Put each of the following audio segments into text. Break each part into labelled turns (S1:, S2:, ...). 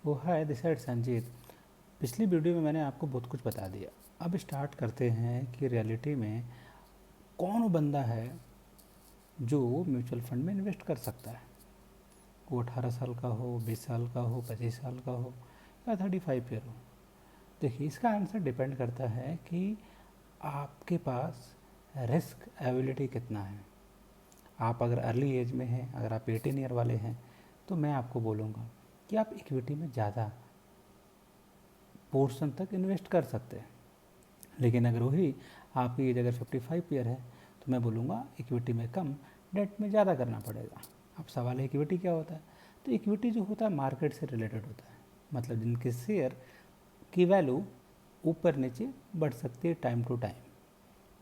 S1: वो hi this side Sanjeet. पिछली video में मैंने आपको बहुत कुछ बता दिया। अब स्टार्ट करते हैं कि रियलिटी में कौन वो बंदा है जो म्यूचुअल फंड में इन्वेस्ट कर सकता है। वो 18 साल का हो, 20 साल का हो, 25 साल का हो या 35 ईयर हो। देखिए, इसका आंसर डिपेंड करता है कि आपके पास रिस्क एबिलिटी कितना है। आप अगर अर्ली एज में हैं, अगर आप 18 ईयर वाले हैं, तो मैं आपको बोलूँगा कि आप इक्विटी में ज़्यादा पोर्शन तक इन्वेस्ट कर सकते हैं। लेकिन अगर वही आपकी एज अगर 55 ईयर है, तो मैं बोलूँगा इक्विटी में कम, डेट में ज़्यादा करना पड़ेगा। अब सवाल है इक्विटी क्या होता है। तो इक्विटी जो होता है मार्केट से रिलेटेड होता है, मतलब जिनके शेयर की वैल्यू ऊपर नीचे बढ़ सकती है टाइम टू टाइम।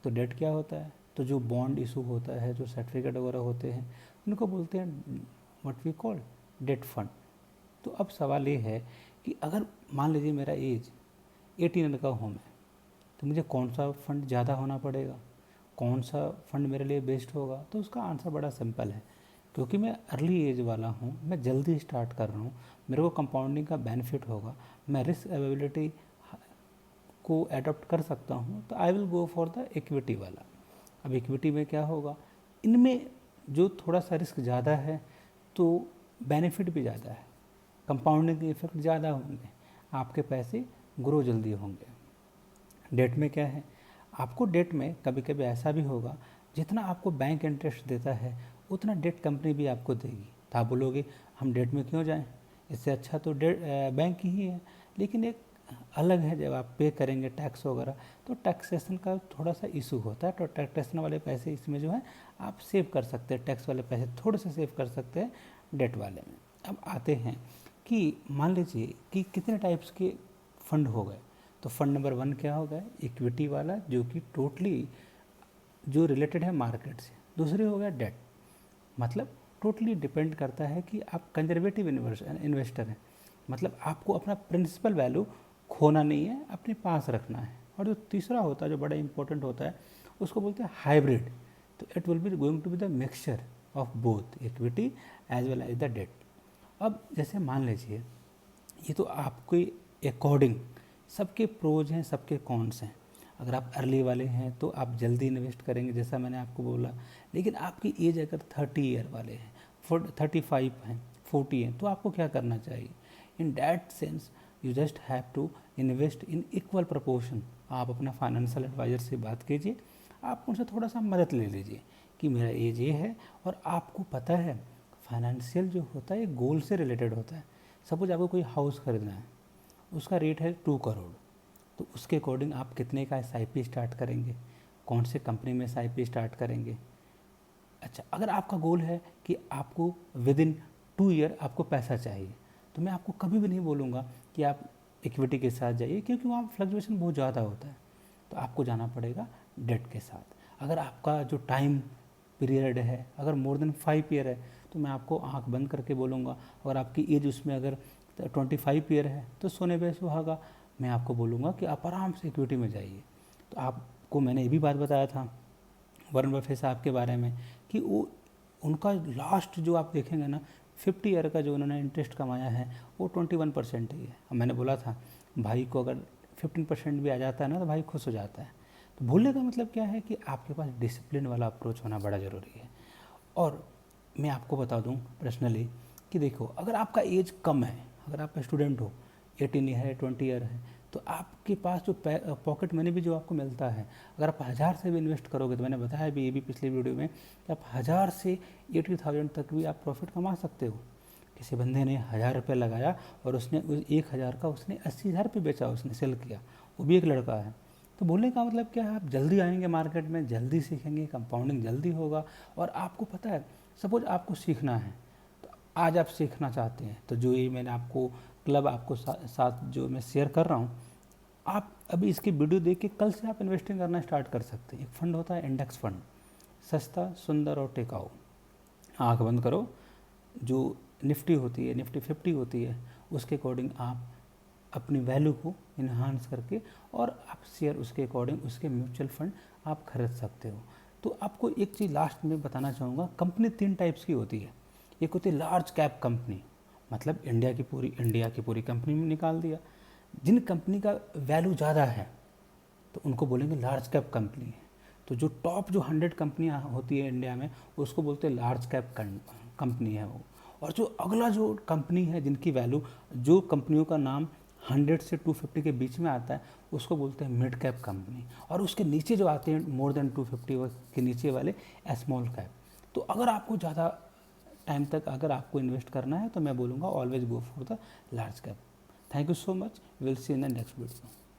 S1: तो डेट क्या होता है, तो जो बॉन्ड इशू होता है, जो सर्टिफिकेट वगैरह होते हैं, उनको बोलते हैं what we call debt fund. तो अब सवाल ये है कि अगर मान लीजिए मेरा एज 18 का हूँ मैं, तो मुझे कौन सा फ़ंड ज़्यादा होना पड़ेगा, कौन सा फ़ंड मेरे लिए बेस्ट होगा। तो उसका आंसर बड़ा सिंपल है, क्योंकि मैं अर्ली एज वाला हूँ, मैं जल्दी स्टार्ट कर रहा हूँ, मेरे को कंपाउंडिंग का बेनिफिट होगा, मैं रिस्क अवेलेबिलिटी को अडॉप्ट कर सकता हूँ, तो I will go for the equity वाला। अब इक्विटी में क्या होगा, इनमें जो थोड़ा सा रिस्क ज़्यादा है तो बेनिफिट भी ज़्यादा है, कंपाउंडिंग के इफेक्ट ज़्यादा होंगे, आपके पैसे ग्रो जल्दी होंगे। डेट में क्या है, आपको डेट में कभी कभी ऐसा भी होगा, जितना आपको बैंक इंटरेस्ट देता है उतना डेट कंपनी भी आपको देगी। तो आप बोलोगे हम डेट में क्यों जाएं, इससे अच्छा तो डेट बैंक ही है। लेकिन एक अलग है, जब आप पे करेंगे टैक्स वगैरह, तो टैक्सेशन का थोड़ा सा इशू होता है। तो टैक्सेशन वाले पैसे इसमें जो है आप सेव कर सकते हैं, टैक्स वाले पैसे थोड़े से सेव कर सकते हैं डेट वाले में। अब आते हैं कि मान लीजिए कि कितने टाइप्स के फंड हो गए। तो फंड नंबर 1 क्या होगा, इक्विटी वाला, जो कि टोटली जो रिलेटेड है मार्केट से। दूसरे हो गया डेट, मतलब टोटली डिपेंड करता है कि आप कंजर्वेटिव इन्वेस्टर हैं, मतलब आपको अपना प्रिंसिपल वैल्यू खोना नहीं है, अपने पास रखना है। और जो तीसरा होता है, जो बड़ा इंपॉर्टेंट होता है, उसको बोलते हैं हाइब्रिड। तो it will be going to be the mixture of both equity as well as the debt. अब जैसे मान लीजिए, ये तो आपके अकॉर्डिंग सबके प्रोज हैं, सबके कॉन्स हैं। अगर आप अर्ली वाले हैं तो आप जल्दी इन्वेस्ट करेंगे, जैसा मैंने आपको बोला। लेकिन आपकी एज अगर 30 ईयर वाले हैं, 35 हैं, 40 हैं, तो आपको क्या करना चाहिए। In that sense you just have to invest in equal proportion. आप अपना फाइनेंशियल एडवाइज़र से बात कीजिए, आप उनसे थोड़ा सा मदद ले लीजिए कि मेरा एज ये है, और आपको पता है फाइनेंशियल जो होता है गोल से रिलेटेड होता है। सपोज आपको कोई हाउस खरीदना है, उसका रेट है 2 करोड़, तो उसके अकॉर्डिंग आप कितने का SIP स्टार्ट करेंगे, कौन से कंपनी में SIP स्टार्ट करेंगे। अच्छा, अगर आपका गोल है कि आपको विद इन 2 ईयर आपको पैसा चाहिए, तो मैं आपको कभी भी नहीं बोलूँगा कि आप इक्विटी के साथ जाइए, क्योंकि वहाँ फ्लक्चुएशन बहुत ज़्यादा होता है। तो आपको जाना पड़ेगा डेट के साथ। अगर आपका जो टाइम पीरियड है अगर मोर देन 5 ईयर है, तो मैं आपको आंख बंद करके बोलूँगा। और आपकी एज उसमें अगर 25 ईयर है, तो सोने पे सुहागा, मैं आपको बोलूँगा कि आप आराम से इक्विटी में जाइए। तो आपको मैंने ये भी बात बताया था वरुण बफे साहब के बारे में, कि वो उनका लास्ट जो आप देखेंगे ना, 50 ईयर का जो उन्होंने इंटरेस्ट कमाया है वो 21% ही है। मैंने बोला था भाई को अगर 15% भी आ जाता है ना, तो भाई खुश हो जाता है। तो भूलने का मतलब क्या है कि आपके पास डिसिप्लिन वाला अप्रोच होना बड़ा ज़रूरी है। और मैं आपको बता दूं पर्सनली कि देखो, अगर आपका एज कम है, अगर आप स्टूडेंट हो, 18 है, 20 ईयर है, तो आपके पास जो पॉकेट मनी भी जो आपको मिलता है, अगर आप 1000 से भी इन्वेस्ट करोगे, तो मैंने बताया भी ये भी पिछली वीडियो में कि आप 1000 से 80,000 तक भी आप प्रॉफिट कमा सकते हो। किसी बंदे ने 1000 रुपये लगाया और उसने उस 1000 का उसने 80,000 पे बेचा, उसने सेल किया, वो भी एक लड़का है। तो बोलने का मतलब क्या है, आप जल्दी आएंगे मार्केट में, जल्दी सीखेंगे, कंपाउंडिंग जल्दी होगा। और आपको पता है, सपोज आपको सीखना है, तो आज आप सीखना चाहते हैं, तो जो ये मैंने आपको क्लब आपको साथ जो मैं शेयर कर रहा हूँ, आप अभी इसकी वीडियो देख के कल से आप इन्वेस्टिंग करना स्टार्ट कर सकते हैं। एक फंड होता है इंडेक्स फंड, सस्ता, सुंदर और टिकाऊ। आँख बंद करो, जो निफ्टी होती है, निफ्टी 50 होती है, उसके अकॉर्डिंग आप अपनी वैल्यू को इन्हांस करके, और आप शेयर उसके अकॉर्डिंग, उसके म्यूचुअल फंड आप खरीद सकते हो। तो आपको एक चीज़ लास्ट में बताना चाहूँगा, कंपनी 3 टाइप्स की होती है। एक होती है लार्ज कैप कंपनी, मतलब इंडिया की पूरी कंपनी में निकाल दिया। जिन कंपनी का वैल्यू ज़्यादा है तो उनको बोलेंगे लार्ज कैप कंपनी है। तो जो टॉप जो 100 कंपनियाँ होती है इंडिया में उसको बोलते हैं लार्ज कैप कंपनी है वो। और जो अगला जो कंपनी है जिनकी वैल्यू, जो कंपनियों का नाम 100 से 250 के बीच में आता है उसको बोलते हैं मिड कैप कंपनी। और उसके नीचे जो आते हैं मोर देन 250 के नीचे वाले स्मॉल कैप। तो अगर आपको ज़्यादा टाइम तक अगर आपको इन्वेस्ट करना है तो मैं बोलूँगा always go for the large cap. Thank you so much, will see in the next video.